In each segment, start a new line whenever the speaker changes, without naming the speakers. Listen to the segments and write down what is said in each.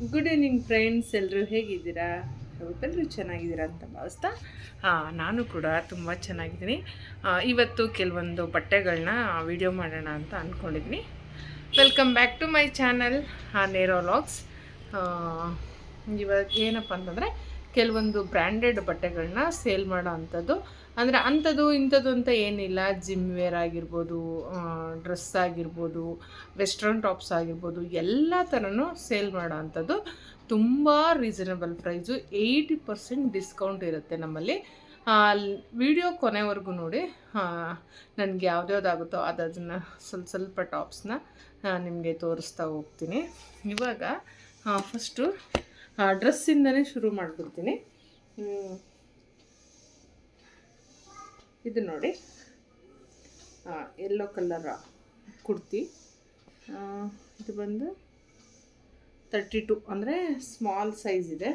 Good evening friends, ಎಲ್ಲರೂ ಹೇಗಿದ್ದೀರಾ? ಎಲ್ಲರೂ ಚೆನ್ನಾಗಿದ್ದೀರಾ ಅಂತ ಭಾವಿಸ್ತಾ ನಾನು ಕೂಡ ತುಂಬ ಚೆನ್ನಾಗಿದ್ದೀನಿ. ಇವತ್ತು ಕೆಲವೊಂದು ಬಟ್ಟೆಗಳನ್ನ ವಿಡಿಯೋ ಮಾಡೋಣ ಅಂತ ಅಂದ್ಕೊಂಡಿದ್ದೀನಿ. Welcome back to my channel ನೇರೋ ವ್ಲಾಗ್ಸ್. ಇವಾಗ ಏನಪ್ಪ ಅಂತಂದರೆ ಕೆಲವೊಂದು ಬ್ರ್ಯಾಂಡೆಡ್ ಬಟ್ಟೆಗಳನ್ನ ಸೇಲ್ ಮಾಡೋ ಅಂಥದ್ದು. ಅಂದರೆ ಅಂಥದ್ದು ಇಂಥದ್ದು ಅಂತ ಏನಿಲ್ಲ. ಜಿಮ್ ವೇರ್ ಆಗಿರ್ಬೋದು, ಡ್ರೆಸ್ ಆಗಿರ್ಬೋದು, ವೆಸ್ಟ್ರನ್ ಟಾಪ್ಸ್ ಆಗಿರ್ಬೋದು, ಎಲ್ಲ ಥರನೂ ಸೇಲ್ ಮಾಡೋ ಅಂಥದ್ದು. ತುಂಬ ರೀಸನಬಲ್ ಪ್ರೈಸು, 80% ಡಿಸ್ಕೌಂಟ್ ಇರುತ್ತೆ ನಮ್ಮಲ್ಲಿ. ವಿಡಿಯೋ ಕೊನೆವರೆಗೂ ನೋಡಿ. ನನಗೆ ಯಾವ್ದ್ಯಾವ್ದಾಗುತ್ತೋ ಅದನ್ನು ಸ್ವಲ್ಪ ಟಾಪ್ಸ್ನ ನಿಮಗೆ ತೋರಿಸ್ತಾ ಹೋಗ್ತೀನಿ. ಇವಾಗ ಫಸ್ಟು ಡ್ರೆಸ್ಸಿಂದನೇ ಶುರು ಮಾಡಿಬಿಡ್ತೀನಿ. ಇದು ನೋಡಿ, ಯೆಲ್ಲೋ ಕಲರ್ ಕುರ್ತಿ. ಇದು ಬಂದು 32, ಅಂದರೆ ಸ್ಮಾಲ್ ಸೈಜ್ ಇದೆ.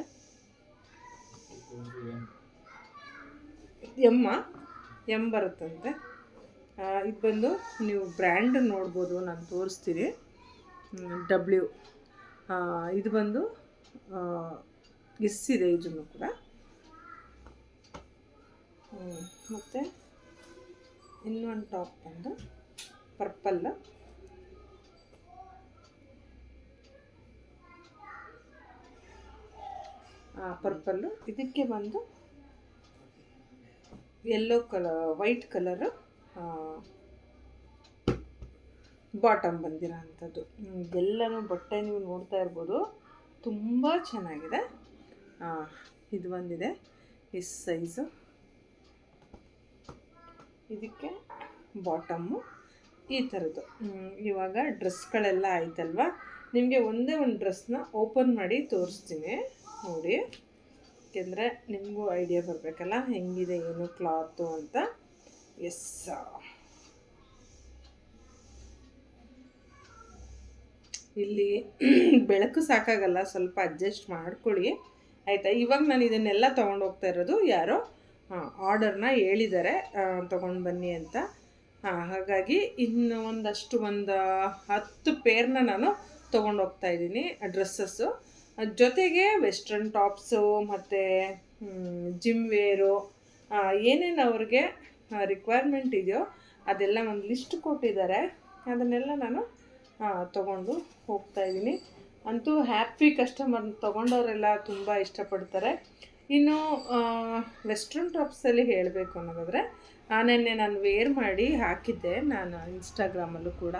ಎಮ್ ಬರುತ್ತಂತೆ. ಇದು ಬಂದು ನೀವು ಬ್ರ್ಯಾಂಡ್ ನೋಡ್ಬೋದು, ನಾನು ತೋರಿಸ್ತೀನಿ. W. ಇದು ಬಂದು ಇದೆ ಇದನ್ನು ಕೂಡ. ಮತ್ತು ಇನ್ನೊಂದು ಟಾಪ್ ಬಂದು ಪರ್ಪಲ್. ಪರ್ಪಲ್ಲು. ಇದಕ್ಕೆ ಬಂದು yellow colour, white colour bottom ಬಂದಿರೋ ಅಂಥದ್ದು. ಎಲ್ಲನೂ ಬಟ್ಟೆ ನೀವು ನೋಡ್ತಾ ಇರ್ಬೋದು, ತುಂಬ ಚೆನ್ನಾಗಿದೆ. ಇದು ಬಂದಿದೆ ಈ ಸೈಜು. ಇದಕ್ಕೆ ಬಾಟಮ್ಮು ಈ ಥರದ್ದು. ಇವಾಗ ಡ್ರೆಸ್ಗಳೆಲ್ಲ ಆಯ್ತಲ್ವ, ನಿಮಗೆ ಒಂದೇ ಒಂದು ಡ್ರೆಸ್ನ ಓಪನ್ ಮಾಡಿ ತೋರಿಸ್ತೀನಿ ನೋಡಿ. ಯಾಕೆಂದರೆ ನಿಮಗೂ ಐಡಿಯಾ ಬರಬೇಕಲ್ಲ ಹೆಂಗಿದೆ ಏನು ಕ್ಲಾತು ಅಂತ. ಇಲ್ಲಿ ಬೆಳಕು ಸಾಕಾಗಲ್ಲ, ಸ್ವಲ್ಪ ಅಡ್ಜಸ್ಟ್ ಮಾಡ್ಕೊಳ್ಳಿ ಆಯಿತಾ. ಇವಾಗ ನಾನು ಇದನ್ನೆಲ್ಲ ತೊಗೊಂಡೋಗ್ತಾ ಇರೋದು, ಯಾರೋ ಆರ್ಡರ್ನ ಹೇಳಿದ್ದಾರೆ ತೊಗೊಂಡು ಬನ್ನಿ ಅಂತ. ಹಾಗಾಗಿ ಇನ್ನು ಒಂದು 10 ಪೇರ್ನ ನಾನು ತೊಗೊಂಡೋಗ್ತಾ ಇದ್ದೀನಿ ಡ್ರೆಸ್ಸಸ್ಸು. ಜೊತೆಗೆ ವೆಸ್ಟ್ರನ್ ಟಾಪ್ಸು ಮತ್ತು ಜಿಮ್ ವೇರು, ಏನೇನು ಅವ್ರಿಗೆ ರಿಕ್ವೈರ್ಮೆಂಟ್ ಇದೆಯೋ ಅದೆಲ್ಲ ಒಂದು ಲಿಸ್ಟ್ ಕೊಟ್ಟಿದ್ದಾರೆ. ಅದನ್ನೆಲ್ಲ ನಾನು ತೊಗೊಂಡು ಹೋಗ್ತಾಯಿದ್ದೀನಿ. ಅಂತೂ ಹ್ಯಾಪಿ ಕಸ್ಟಮರ್, ತೊಗೊಂಡವರೆಲ್ಲ ತುಂಬ ಇಷ್ಟಪಡ್ತಾರೆ. ಇನ್ನು ವೆಸ್ಟ್ರನ್ ಟಾಪ್ಸಲ್ಲಿ ಹೇಳಬೇಕು ಅನ್ನೋದಾದರೆ, ನೆನ್ನೆ ನಾನು ವೇರ್ ಮಾಡಿ ಹಾಕಿದ್ದೆ ನಾನು ಇನ್ಸ್ಟಾಗ್ರಾಮಲ್ಲೂ ಕೂಡ.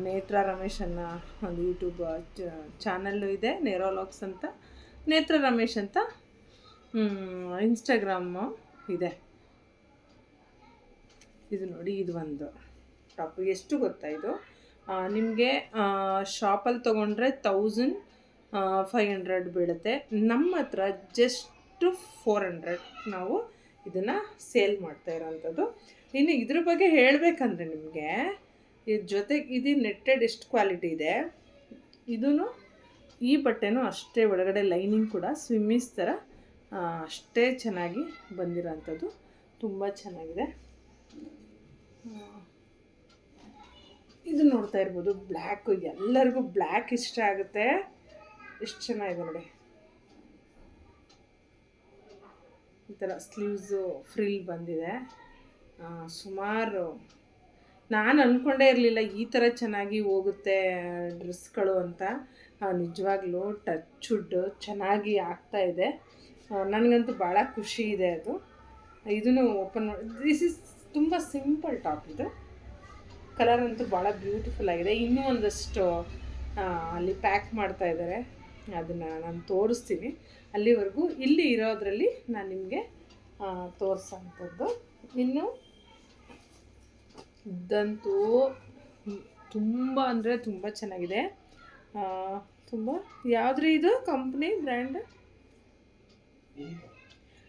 ನೇತ್ರ ರಮೇಶ್ ಅನ್ನೋ ಒಂದು ಯೂಟ್ಯೂಬ್ ಚಾನಲ್ಲು ಇದೆ, ನೇರೋ ವ್ಲಾಗ್ಸ್ ಅಂತ. ನೇತ್ರ ರಮೇಶ್ ಅಂತ ಇನ್ಸ್ಟಾಗ್ರಾಮು ಇದೆ. ಇದು ನೋಡಿ, ಇದು ಒಂದು ಟಾಪ್. ಎಷ್ಟು ಗೊತ್ತಾ ಇದು? ನಿಮಗೆ ಶಾಪಲ್ಲಿ ತೊಗೊಂಡ್ರೆ 1500 ಬೀಳುತ್ತೆ. ನಮ್ಮ ಹತ್ರ ಜಸ್ಟ್ 400 ನಾವು ಇದನ್ನು ಸೇಲ್ ಮಾಡ್ತಾ ಇರೋವಂಥದ್ದು. ಇನ್ನು ಇದ್ರ ಬಗ್ಗೆ ಹೇಳಬೇಕಂದ್ರೆ ನಿಮಗೆ, ಇದ್ರ ಜೊತೆಗೆ ಇದು ನೆಟ್ಟೆಡ್ ಎಷ್ಟು ಕ್ವಾಲಿಟಿ ಇದೆ. ಇದೂ ಈ ಬಟ್ಟೆನೂ ಅಷ್ಟೇ, ಒಳಗಡೆ ಲೈನಿಂಗ್ ಕೂಡ ಸ್ವಿಮ್ಮಿಸ್ ಥರ ಅಷ್ಟೇ ಚೆನ್ನಾಗಿ ಬಂದಿರೋಂಥದ್ದು. ತುಂಬ ಚೆನ್ನಾಗಿದೆ. ಇದು ನೋಡ್ತಾ ಇರ್ಬೋದು, ಬ್ಲ್ಯಾಕು. ಎಲ್ಲರಿಗೂ ಬ್ಲ್ಯಾಕ್ ಇಷ್ಟ ಆಗುತ್ತೆ. ಎಷ್ಟು ಚೆನ್ನಾಗಿದೆ ನೋಡಿ. ಈ ಥರ ಸ್ಲೀವ್ಸು ಫ್ರಿಲ್ ಬಂದಿದೆ. ಸುಮಾರು ನಾನು ಅಂದ್ಕೊಂಡೇ ಇರಲಿಲ್ಲ ಈ ಥರ ಚೆನ್ನಾಗಿ ಹೋಗುತ್ತೆ ಡ್ರೆಸ್ಗಳು ಅಂತ. ನಿಜವಾಗ್ಲೂ ಟಚ್ ವುಡ್ ಚೆನ್ನಾಗಿ ಆಗ್ತಾಯಿದೆ. ನನಗಂತೂ ಭಾಳ ಖುಷಿ ಇದೆ ಅದು. ಇದನ್ನು ಓಪನ್ ಮಾಡಿ, ದಿಸ್ ಇಸ್ ತುಂಬ ಸಿಂಪಲ್ ಟಾಪ್. ಇದು ಕಲರ್ ಅಂತೂ ಭಾಳ ಬ್ಯೂಟಿಫುಲ್ ಆಗಿದೆ. ಇನ್ನೂ ಒಂದಷ್ಟು ಅಲ್ಲಿ ಪ್ಯಾಕ್ ಮಾಡ್ತಾ ಇದ್ದಾರೆ, ಅದನ್ನು ನಾನು ತೋರಿಸ್ತೀನಿ. ಅಲ್ಲಿವರೆಗೂ ಇಲ್ಲಿ ಇರೋದ್ರಲ್ಲಿ ನಾನು ನಿಮಗೆ ತೋರಿಸೋಂಥದ್ದು. ಇನ್ನು ಇದಂತೂ ತುಂಬ ಅಂದರೆ ತುಂಬ ಚೆನ್ನಾಗಿದೆ. ತುಂಬ ಯಾವುದ್ರಿ ಇದು ಕಂಪ್ನಿ ಬ್ರ್ಯಾಂಡ್?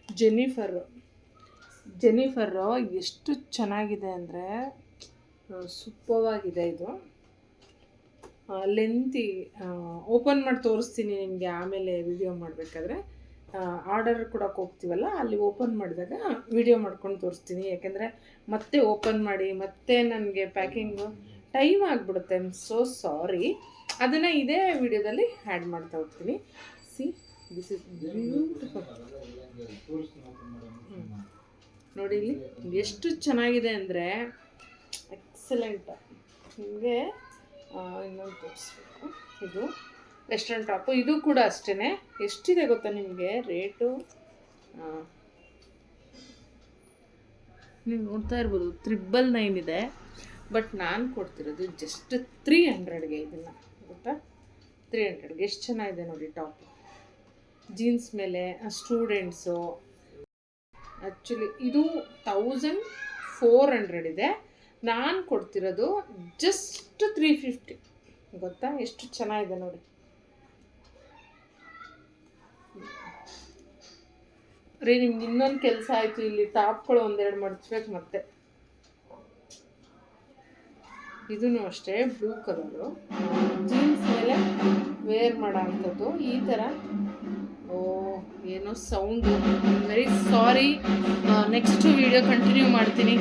ಜೆನಿಫರು. ಎಷ್ಟು ಚೆನ್ನಾಗಿದೆ ಅಂದರೆ ಸೂಪರ್ವಾಗಿದೆ ಇದು. ಲೆಂತಿ ಓಪನ್ ಮಾಡಿ ತೋರಿಸ್ತೀನಿ ನಿಮಗೆ ಆಮೇಲೆ ವಿಡಿಯೋ ಮಾಡಬೇಕಾದ್ರೆ. ಆರ್ಡರ್ ಕೊಡೋಕೆ ಹೋಗ್ತೀವಲ್ಲ, ಅಲ್ಲಿ ಓಪನ್ ಮಾಡಿದಾಗ ವಿಡಿಯೋ ಮಾಡ್ಕೊಂಡು ತೋರಿಸ್ತೀನಿ. ಯಾಕೆಂದರೆ ಮತ್ತೆ ಓಪನ್ ಮಾಡಿ ಮತ್ತೆ ನನಗೆ ಪ್ಯಾಕಿಂಗು ಟೈಮ್ ಆಗಿಬಿಡುತ್ತೆ. I am so sorry. ಅದನ್ನು ಇದೇ ವಿಡಿಯೋದಲ್ಲಿ ಆ್ಯಡ್ ಮಾಡ್ತಾ ಹೋಗ್ತೀನಿ. See this is beautiful. ನೋಡಿ ಇಲ್ಲಿ ಎಷ್ಟು ಚೆನ್ನಾಗಿದೆ ಅಂದರೆ ಎಕ್ಸಲೆಂಟ್. ನಿಮಗೆ ಇನ್ನೊಂದು ತೋರಿಸ್ಬೇಕು. ಇದು ವೆಸ್ಟರ್ನ್ ಟಾಪು. ಇದು ಕೂಡ ಅಷ್ಟೇ. ಎಷ್ಟಿದೆ ಗೊತ್ತಾ ನಿಮಗೆ ರೇಟು? ನೀವು ನೋಡ್ತಾ ಇರ್ಬೋದು 999 ಇದೆ. ಬಟ್ ನಾನು ಕೊಡ್ತಿರೋದು ಜಸ್ಟ್ 300ಗೆ ಇದನ್ನು, ಗೊತ್ತಾ? 300ಗೆ ಎಷ್ಟು ಚೆನ್ನಾಗಿದೆ ನೋಡಿ ಟಾಪು. ಜೀನ್ಸ್ ಮೇಲೆ ಸ್ಟೂಡೆಂಟ್ಸು. ಆ್ಯಕ್ಚುಲಿ ಇದು 1400 ಇದೆ. ನಾನು ಕೊಡ್ತಿರೋದು ಜಸ್ಟ್ 350. ಗೊತ್ತಾ ಎಷ್ಟು ಚೆನ್ನಾಗಿದೆ ನೋಡಿ. ರೀ ನಿಮ್ಗೆ ಇನ್ನೊಂದು ಕೆಲಸ ಆಯಿತು. ಇಲ್ಲಿ ಟಾಪ್ಗಳು ಒಂದೆರಡು ಮಡಚ್ಬೇಕು. ಮತ್ತೆ ಇದೂ ಅಷ್ಟೇ ಬ್ಲೂ ಕಲರು, ಜೀನ್ಸ್ ಮೇಲೆ ವೇರ್ ಮಾಡೋ ಅಂಥದ್ದು. ಈ ಥರ ಏನೋ sound, very sorry. Next video continue ಮಾಡ್ತೀನಿ.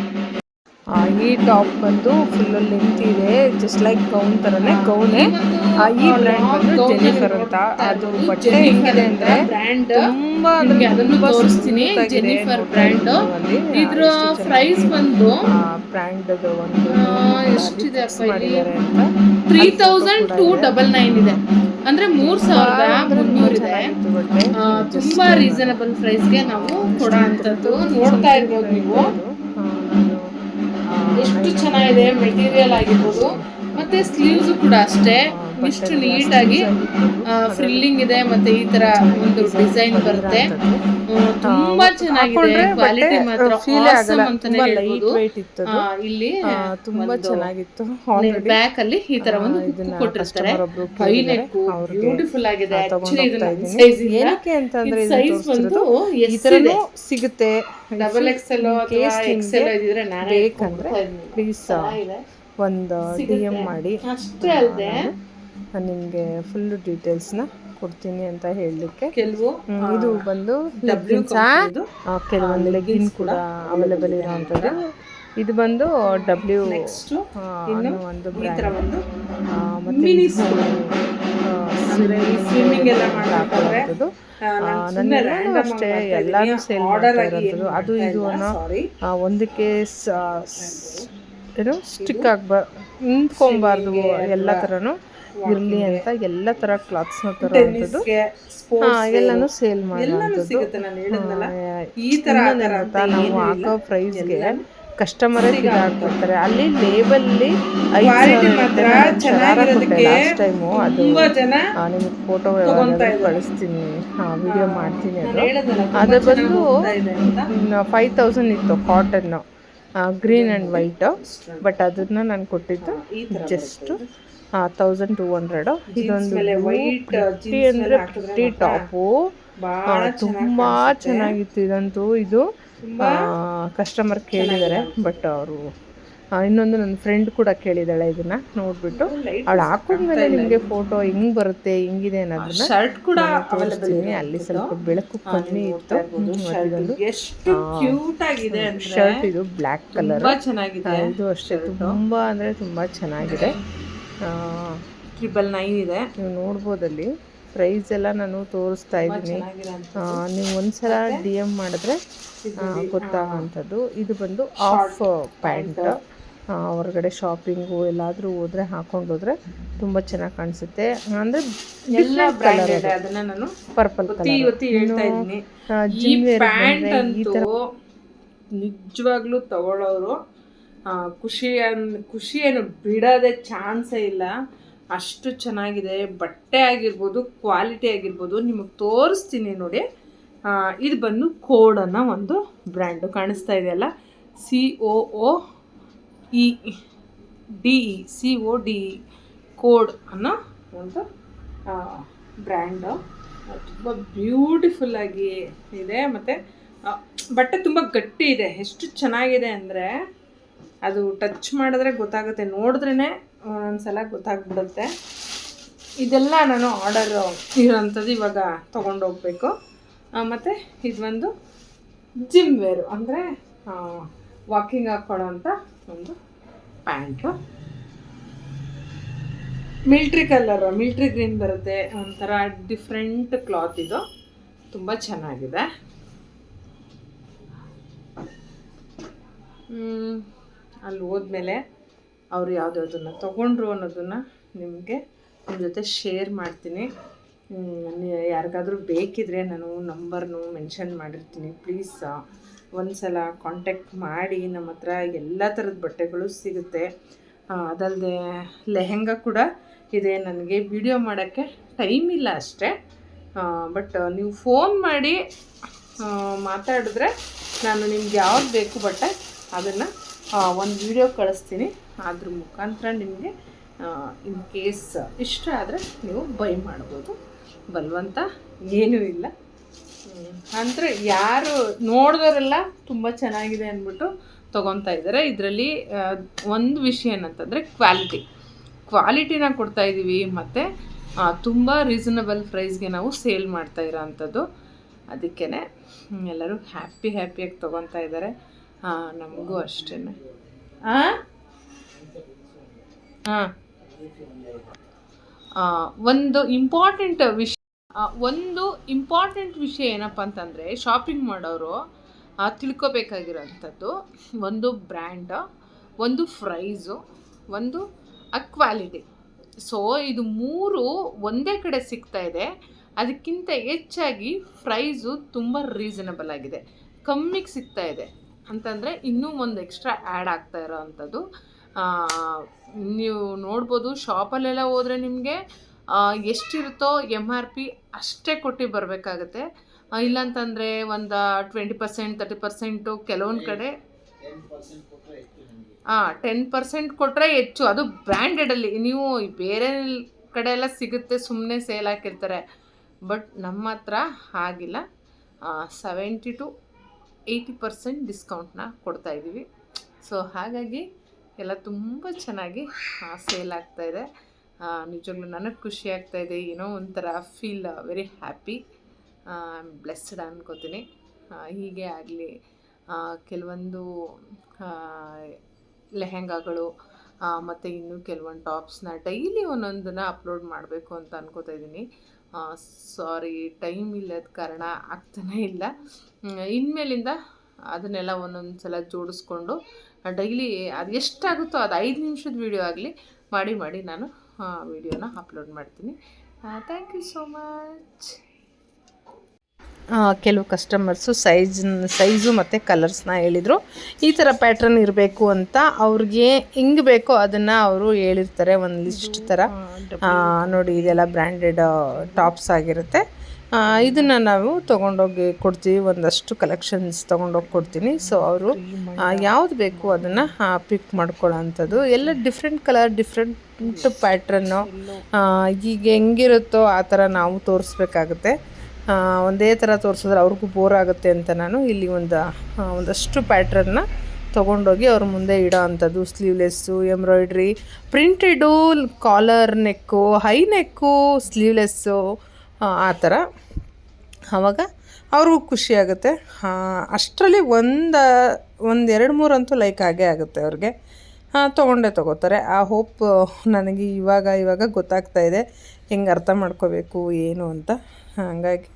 ಈ ಟಾಪ್ ಬಂದು ಫುಲ್ ಲೆಂತ್ ಇದೆ, ಜಸ್ಟ್ ಲೈಕ್ ಗೌನ್ ಥರನೇ ಗೌನೇ. ಈ ಬ್ರ್ಯಾಂಡ್ ಬಂದು ಜೆನಿಫರ್ ಅಂತ. ಅದು ಬಟ್ಟೆ ಹೆಂಗಿದೆ ಅಂದರೆ ತುಂಬ ಅದನ್ನು ತೋರಿಸ್ತೀನಿ. Jennifer brand. ಇದ್ರ ಪ್ರೈಸ್ ಬಂದು ಬ್ರ್ಯಾಂಡದು ಒಂದು ಎಷ್ಟಿದೆ ಮಾಡಿದ್ದಾರೆ ಅಂತ 3299 ಇದೆ. ಅಂದರೆ 3300 ಇದೆ. ತುಂಬ ರೀಸನಬಲ್ ಪ್ರೈಸ್ಗೆ ನಾವು ಕೊಡೋ ಅಂಥದ್ದು. ನೋಡ್ತಾ ಇರ್ಬೋದು ನೀವು ಎಷ್ಟು ಚೆನ್ನಾಗಿದೆ ಮೆಟೀರಿಯಲ್ ಆಗಿರ್ಬೋದು. ಮತ್ತು ಸ್ಲೀವ್ಸು ಕೂಡ ಅಷ್ಟೇ ಇಷ್ಟು ನೀಟಾಗಿ ಫ್ರಿಲ್ಲಿಂಗ್ ಇದೆ. ಮತ್ತು ಈ ಥರ ಒಂದು ಡಿಸೈನ್ ಬರುತ್ತೆ. ತುಂಬ ಚೆನ್ನಾಗಿದೆ. ಕ್ವಾಲಿಟಿ ಮಾತ್ರ ಆಸಮ್ ಅಂತಾನೆ ಹೇಳ್ಬೋದು. ಇಲ್ಲಿ ತುಂಬ ಚೆನ್ನಾಗಿತ್ತು. ಬ್ಯಾಕ್ ಅಲ್ಲಿ ಈ ತರ ಒಂದು ಹುಕ್ ಕೊಟ್ಟಿರ್ತಾರೆ. ಹೈ ನೆಕ್ ಬ್ಯೂಟಿಫುಲ್ ಆಗಿದೆ. ಆಕ್ಚುಲಿ ಇದು ಸೈಜ್ ಏನಕ್ಕೆ ಅಂತಂದ್ರೆ ಸೈಜ್ ಬಂದು ಎಷ್ಟಿದೆ ಸಿಗುತ್ತೆ. ಡಬಲ್ ಎಕ್ಸೆಲ್ ಅಥವಾ ಎಕ್ಸೆಲ್ ಇದ್ರೆ ನಾನು ಬೇಕಂದ್ರೆ ಪ್ಲೀಸ್ ಒಂದು DM ಮಾಡಿ. ಅಷ್ಟೇ ಅಲ್ಲದೆ ನಿಮಗೆ ಫುಲ್ ಡೀಟೇಲ್ಸ್ನ ಕೊಡ್ತೀನಿ ಅಂತ ಹೇಳಲಿಕ್ಕೆ. ಕೆಲವು ಇದು ಬಂದು ಕೆಲವೊಂದು ಲೆಗಿನ್ ಕೂಡ ಅವೈಲೇಬಲ್ ಇರೋವಂಥದ್ದು. ಇದು ಬಂದು W ಅನ್ನೋ ಒಂದು ಬ್ರ್ಯಾಂಡ್. ಮತ್ತು ಸ್ವಿಮ್ಮಿಂಗ್ ಎಲ್ಲ ಮಾಡೋದು ನನ್ನೆಲ್ಲ ಅಷ್ಟೇ ಎಲ್ಲರೂ ಸೇಲ್ ಮಾಡ್ತಾ ಇರೋದು. ಅದು ಇದು ಅನ್ನೋ ಒಂದಕ್ಕೆ ಏನು ಸ್ಟಿಕ್ ನಿಂತ್ಕೊಬಾರ್ದು, ಎಲ್ಲ ಥರನೂ ಇರಲಿ ಅಂತ ಎಲ್ಲ ಥರ ಕ್ಲಾತ್ಸ್ನ ತರೋವಂಥದ್ದು ಎಲ್ಲನೂ ಸೇಲ್ ಮಾಡೋವಂಥದ್ದು. ನಾವು ಹಾಕೋ ಪ್ರೈಸ್ಗೆ ಕಸ್ಟಮರೇ ಇದಾಗ್ಬಿಡ್ತಾರೆ. ಅಲ್ಲಿ ಲೇಬಲ್ಲಿ 5,000 ಲಾಸ್ಟ್ ಟೈಮು. ಅದು ನಿಮಗೆ ಫೋಟೋ ಕಳಿಸ್ತೀನಿ, ವಿಡಿಯೋ ಮಾಡ್ತೀನಿ. ಅದು ಬಂದು 5000 ಇತ್ತು cotton, green and white. But ಅದನ್ನು ನಾನು ಕೊಟ್ಟಿದ್ದು ಜಸ್ಟ್ 1200. ಇದೊಂದು ಪ್ರಿಟಿ ಅಂದರೆ ಪ್ರಿಟಿ ಟಾಪು, ತುಂಬ ಚೆನ್ನಾಗಿತ್ತು ಇದಂತೂ. ಇದು ಕಸ್ಟಮರ್ ಕೇಳಿದ್ದಾರೆ. ಬಟ್ ಅವರು ಇನ್ನೊಂದು ನನ್ನ ಫ್ರೆಂಡ್ ಕೂಡ ಕೇಳಿದ್ದಾಳೆ. ಇದನ್ನು ನೋಡಿಬಿಟ್ಟು ಅವಳು ಹಾಕೊಂಡ್ಮೇಲೆ ನಿಮಗೆ ಫೋಟೋ ಹೆಂಗೆ ಬರುತ್ತೆ ಹೆಂಗಿದೆ ಅನ್ನೋದನ್ನ ಶರ್ಟ್ ಕೂಡ ತೋರಿಸ್ತೀನಿ. ಅಲ್ಲಿ ಸ್ವಲ್ಪ ಬೆಳಕು ಕಮ್ಮಿ ಇತ್ತು. ಇದೊಂದು ಶರ್ಟ್, ಇದು ಬ್ಲ್ಯಾಕ್ ಕಲರ್. ಇದು ಅಷ್ಟೇ ತುಂಬ ಅಂದರೆ ತುಂಬ ಚೆನ್ನಾಗಿದೆ. 999 ಇದೆ. ನೀವು ನೋಡ್ಬೋದಲ್ಲಿ ಪ್ರೈಸ್ ಎಲ್ಲ ನಾನು ತೋರಿಸ್ತಾ ಇದ್ದೀನಿ. ನೀವು ಒಂದ್ಸಲ DM ಮಾಡಿದ್ರೆ ಗೊತ್ತಾಗೋಂಥದ್ದು. ಇದು ಬಂದು ಆಫ್ ಪ್ಯಾಂಟ್. ಹೊರಗಡೆ ಶಾಪಿಂಗು ಎಲ್ಲಾದರೂ ಹೋದರೆ ಹಾಕೊಂಡು ಹೋದರೆ ತುಂಬ ಚೆನ್ನಾಗಿ ಕಾಣಿಸುತ್ತೆ. ಅಂದರೆ ಎಲ್ಲ ಕಲರ್, ಅದನ್ನು ನಾನು ಪರ್ಪಲ್ ಕಲರ್ ಈ ಥರ ನಿಜವಾಗ್ಲೂ ತಗೊಳ್ಳೋರು ಖುಷಿಯನ್ನು ಬಿಡೋದೇ ಚಾನ್ಸೇ ಇಲ್ಲ. ಅಷ್ಟು ಚೆನ್ನಾಗಿದೆ. ಬಟ್ಟೆ ಆಗಿರ್ಬೋದು, ಕ್ವಾಲಿಟಿ ಆಗಿರ್ಬೋದು. ನಿಮಗೆ ತೋರಿಸ್ತೀನಿ ನೋಡಿ. ಇದು ಬಂದು ಕೋಡ್ ಅನ್ನೋ ಒಂದು ಬ್ರ್ಯಾಂಡು ಕಾಣಿಸ್ತಾ ಇದೆಯಲ್ಲ, CODE ಕೋಡ್ ಅನ್ನೋ ಒಂದು ಬ್ರ್ಯಾಂಡು. ತುಂಬ ಬ್ಯೂಟಿಫುಲ್ಲಾಗಿ ಇದೆ. ಮತ್ತು ಬಟ್ಟೆ ತುಂಬ ಗಟ್ಟಿ ಇದೆ. ಎಷ್ಟು ಚೆನ್ನಾಗಿದೆ ಅಂದರೆ ಅದು ಟಚ್ ಮಾಡಿದ್ರೆ ಗೊತ್ತಾಗುತ್ತೆ, ನೋಡಿದ್ರೇ ಒಂದ್ಸಲ ಗೊತ್ತಾಗ್ಬಿಡುತ್ತೆ. ಇದೆಲ್ಲ ನಾನು ಆರ್ಡರ್ ಇರೋಂಥದ್ದು ಇವಾಗ ತೊಗೊಂಡೋಗ್ಬೇಕು. ಮತ್ತು ಇದು ಒಂದು ಜಿಮ್ ವೇರು, ಅಂದರೆ ವಾಕಿಂಗ್ ಹಾಕ್ಕೊಳ್ಳೋ ಅಂಥ ಒಂದು ಪ್ಯಾಂಟು. ಮಿಲ್ಟ್ರಿ ಗ್ರೀನ್ ಬರುತ್ತೆ, ಒಂಥರ ಡಿಫ್ರೆಂಟ್ ಕ್ಲಾತ್ ಇದು, ತುಂಬ ಚೆನ್ನಾಗಿದೆ. ಅಲ್ಲಿ ಹೋದ್ಮೇಲೆ ಅವರು ಯಾವುದ್ಯಾವುದನ್ನು ತೊಗೊಂಡ್ರು ಅನ್ನೋದನ್ನು ನಿಮಗೆ ನಿಮ್ಮ ಜೊತೆ ಶೇರ್ ಮಾಡ್ತೀನಿ. ಯಾರಿಗಾದರೂ ಬೇಕಿದ್ರೆ ನಾನು ನಂಬರ್ನು ಮೆನ್ಷನ್ ಮಾಡಿರ್ತೀನಿ. ಪ್ಲೀಸ್ ಒಂದು ಸಲ ಕಾಂಟ್ಯಾಕ್ಟ್ ಮಾಡಿ. ನಮ್ಮ ಹತ್ರ ಎಲ್ಲ ಥರದ ಬಟ್ಟೆಗಳು ಸಿಗುತ್ತೆ. ಅದಲ್ಲದೆ ಲೆಹೆಂಗಾ ಕೂಡ ಇದೆ. ನನಗೆ ವಿಡಿಯೋ ಮಾಡೋಕ್ಕೆ ಟೈಮ್ ಇಲ್ಲ ಅಷ್ಟೇ, ಬಟ್ ನೀವು ಫೋನ್ ಮಾಡಿ ಮಾತಾಡಿದ್ರೆ ನಾನು ನಿಮ್ಗೆ ಯಾವ್ದು ಬೇಕು ಬಟ್ಟೆ ಅದನ್ನು ಒಂದು ವಿಡಿಯೋ ಕಳಿಸ್ತೀನಿ. ಅದ್ರ ಮುಖಾಂತರ ನಿಮಗೆ ಇನ್ ಕೇಸ್ ಇಷ್ಟ ಆದರೆ ನೀವು ಬೈ ಮಾಡ್ಬೋದು. ಬಲವಂತ ಏನೂ ಇಲ್ಲ. ಅಂದರೆ ಯಾರು ನೋಡಿದವರೆಲ್ಲ ತುಂಬ ಚೆನ್ನಾಗಿದೆ ಅಂದ್ಬಿಟ್ಟು ತೊಗೊತಾ ಇದ್ದಾರೆ. ಇದರಲ್ಲಿ ಒಂದು ವಿಷಯ ಏನಂತಂದರೆ ಕ್ವಾಲಿಟಿನ ಕೊಡ್ತಾಯಿದ್ದೀವಿ, ಮತ್ತು ತುಂಬ ರೀಸನಬಲ್ ಪ್ರೈಸ್ಗೆ ನಾವು ಸೇಲ್ ಮಾಡ್ತಾ ಇರೋ ಅಂಥದ್ದು. ಅದಕ್ಕೇ ಎಲ್ಲರೂ ಹ್ಯಾಪಿಯಾಗಿ ತೊಗೊತಾ ಇದ್ದಾರೆ. ನಮಗೂ ಅಷ್ಟೇ. ಒಂದು ಇಂಪಾರ್ಟೆಂಟ್ ವಿಷಯ ಏನಪ್ಪ ಅಂತಂದರೆ, ಶಾಪಿಂಗ್ ಮಾಡೋರು ತಿಳ್ಕೊಬೇಕಾಗಿರೋಂಥದ್ದು ಒಂದು ಬ್ರ್ಯಾಂಡ್, ಒಂದು ಪ್ರೈಸು, ಒಂದು ಕ್ವಾಲಿಟಿ. ಸೊ ಇದು 3 ಒಂದೇ ಕಡೆ ಸಿಗ್ತಾಯಿದೆ. ಅದಕ್ಕಿಂತ ಹೆಚ್ಚಾಗಿ ಪ್ರೈಸು ತುಂಬ ರೀಸನಬಲ್ ಆಗಿದೆ, ಕಮ್ಮಿಗೆ ಸಿಗ್ತಾಯಿದೆ ಅಂತಂದರೆ ಇನ್ನೂ ಒಂದು ಎಕ್ಸ್ಟ್ರಾ ಆ್ಯಡ್ ಆಗ್ತಾ ಇರೋ ಅಂಥದ್ದು. ನೀವು ನೋಡ್ಬೋದು, ಶಾಪಲ್ಲೆಲ್ಲ ಹೋದರೆ ನಿಮಗೆ ಎಷ್ಟಿರುತ್ತೋ MRP ಅಷ್ಟೇ ಕೊಟ್ಟು ಬರಬೇಕಾಗತ್ತೆ. ಇಲ್ಲಾಂತಂದರೆ ಒಂದು 20%, 30%, ಕೆಲವೊಂದು ಕಡೆ 10% ಕೊಟ್ಟರೆ ಹೆಚ್ಚು. ಅದು ಬ್ರ್ಯಾಂಡೆಡಲ್ಲಿ. ನೀವು ಬೇರೆ ಕಡೆ ಎಲ್ಲ ಸಿಗುತ್ತೆ, ಸುಮ್ಮನೆ ಸೇಲ್ ಹಾಕಿರ್ತಾರೆ. ಬಟ್ ನಮ್ಮ ಹತ್ರ ಹಾಗಿಲ್ಲ. 70 to 80% ಡಿಸ್ಕೌಂಟ್ನ ಕೊಡ್ತಾಯಿದ್ದೀವಿ. ಸೊ ಹಾಗಾಗಿ ಎಲ್ಲ ತುಂಬ ಚೆನ್ನಾಗಿ ಸೇಲ್ ಆಗ್ತಾಯಿದೆ. ನಿಜವಾಗ್ಲೂ ನನಗೆ ಖುಷಿ ಆಗ್ತಾಯಿದೆ. ಏನೋ ಒಂಥರ ಫೀಲ್ ವೆರಿ ಹ್ಯಾಪಿ, ಬ್ಲೆಸ್ಡ್ ಅನ್ಕೋತೀನಿ. ಹೀಗೆ ಆಗಲಿ. ಕೆಲವೊಂದು ಲೆಹೆಂಗಾಗಳು ಮತ್ತು ಇನ್ನೂ ಕೆಲವೊಂದು ಟಾಪ್ಸ್ನ ಡೈಲಿ ಒಂದೊಂದನ್ನು ಅಪ್ಲೋಡ್ ಮಾಡಬೇಕು ಅಂತ ಅನ್ಕೋತಾ ಇದ್ದೀನಿ. ಸಾರಿ, ಟೈಮ್ ಇಲ್ಲದ ಕಾರಣ ಆಗ್ತಾನೇ ಇಲ್ಲ. ಇನ್ಮೇಲಿಂದ ಅದನ್ನೆಲ್ಲ ಒಂದೊಂದು ಸಲ ಜೋಡಿಸ್ಕೊಂಡು ಡೈಲಿ ಅದು ಎಷ್ಟಾಗುತ್ತೋ ಅದು 5 ನಿಮಿಷದ ವೀಡಿಯೋ ಆಗಲಿ ಮಾಡಿ ನಾನು ವೀಡಿಯೋನ ಅಪ್ಲೋಡ್ ಮಾಡ್ತೀನಿ. Thank you so much. ಕೆಲವು ಕಸ್ಟಮರ್ಸು ಸೈಜು ಮತ್ತು ಕಲರ್ಸ್ನ ಹೇಳಿದರು. ಈ ಥರ ಪ್ಯಾಟ್ರನ್ ಇರಬೇಕು ಅಂತ ಅವ್ರಿಗೆ ಹೆಂಗೆ ಬೇಕೋ ಅದನ್ನು ಅವರು ಹೇಳಿರ್ತಾರೆ, ಒಂದು ಲಿಸ್ಟ್ ಥರ. ನೋಡಿ, ಇದೆಲ್ಲ ಬ್ರ್ಯಾಂಡೆಡ್ ಟಾಪ್ಸ್ ಆಗಿರುತ್ತೆ. ಇದನ್ನು ನಾವು ತೊಗೊಂಡೋಗಿ ಕೊಡ್ತೀವಿ. ಒಂದಷ್ಟು ಕಲೆಕ್ಷನ್ಸ್ ತೊಗೊಂಡೋಗಿ ಕೊಡ್ತೀನಿ. ಸೊ ಅವರು ಯಾವುದು ಬೇಕು ಅದನ್ನು ಪಿಕ್ ಮಾಡ್ಕೊಳ್ಳೋ ಅಂಥದ್ದು. ಎಲ್ಲ ಡಿಫ್ರೆಂಟ್ ಕಲರ್, ಡಿಫ್ರೆಂಟ್ ಪ್ಯಾಟ್ರನ್ನು, ಈಗ ಹೆಂಗಿರುತ್ತೋ ಆ ಥರ ನಾವು ತೋರಿಸ್ಬೇಕಾಗುತ್ತೆ. ಒಂದೇ ಥರ ತೋರಿಸಿದ್ರೆ ಅವ್ರಿಗೂ ಬೋರ್ ಆಗುತ್ತೆ ಅಂತ ನಾನು ಇಲ್ಲಿ ಒಂದಷ್ಟು ಪ್ಯಾಟ್ರನ್ನ ತೊಗೊಂಡೋಗಿ ಅವ್ರ ಮುಂದೆ ಇಡೋ ಅಂಥದ್ದು. Sleeveless, embroidery, printed, collar neck, high neck, sleeveless, ಆ ಥರ. ಆವಾಗ ಅವ್ರಿಗೂ ಖುಷಿಯಾಗುತ್ತೆ. ಅಷ್ಟರಲ್ಲಿ ಒಂದು 2-3 ಅಂತೂ ಲೈಕ್ ಆಗೇ ಆಗುತ್ತೆ ಅವ್ರಿಗೆ. ತೊಗೋತಾರೆ. ಆ ಹೋಪ್ ನನಗೆ ಇವಾಗ ಗೊತ್ತಾಗ್ತಾ ಇದೆ, ಹೆಂಗೆ ಅರ್ಥ ಮಾಡ್ಕೋಬೇಕು ಏನು ಅಂತ. ಹಾಗಾಗಿ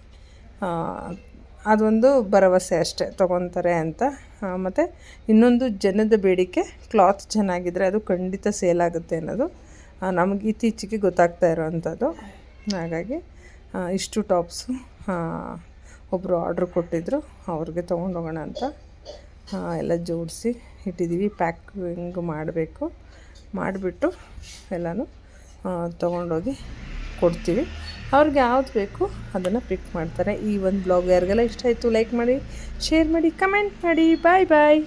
ಅದೊಂದು ಭರವಸೆ ಅಷ್ಟೇ, ತೊಗೊತಾರೆ ಅಂತ. ಮತ್ತು ಇನ್ನೊಂದು ಜನದ ಬೇಡಿಕೆ, ಕ್ಲಾತ್ ಚೆನ್ನಾಗಿದ್ದರೆ ಅದು ಖಂಡಿತ ಸೇಲ್ ಆಗುತ್ತೆ ಅನ್ನೋದು ನಮಗೆ ಇತ್ತೀಚೆಗೆ ಗೊತ್ತಾಗ್ತಾ ಇರೋವಂಥದ್ದು. ಹಾಗಾಗಿ ಇಷ್ಟು ಟಾಪ್ಸು ಒಬ್ಬರು ಆರ್ಡ್ರ್ ಕೊಟ್ಟಿದ್ದರು, ಅವ್ರಿಗೆ ತೊಗೊಂಡೋಗೋಣ ಅಂತ ಎಲ್ಲ ಜೋಡಿಸಿ ಇಟ್ಟಿದ್ದೀವಿ. ಪ್ಯಾಕಿಂಗ್ ಮಾಡಿಬಿಟ್ಟು ಎಲ್ಲನೂ ತೊಗೊಂಡೋಗಿ ಕೊಡ್ತೀವಿ. ಅವ್ರಿಗೆ ಯಾವ್ದು ಬೇಕು ಅದನ್ನು ಪಿಕ್ ಮಾಡ್ತಾರೆ. ಈ ಒಂದು ಬ್ಲಾಗ್ ಯಾರಿಗೆಲ್ಲ ಇಷ್ಟ ಆಯಿತು ಲೈಕ್ ಮಾಡಿ, ಶೇರ್ ಮಾಡಿ, ಕಮೆಂಟ್ ಮಾಡಿ. ಬಾಯ್.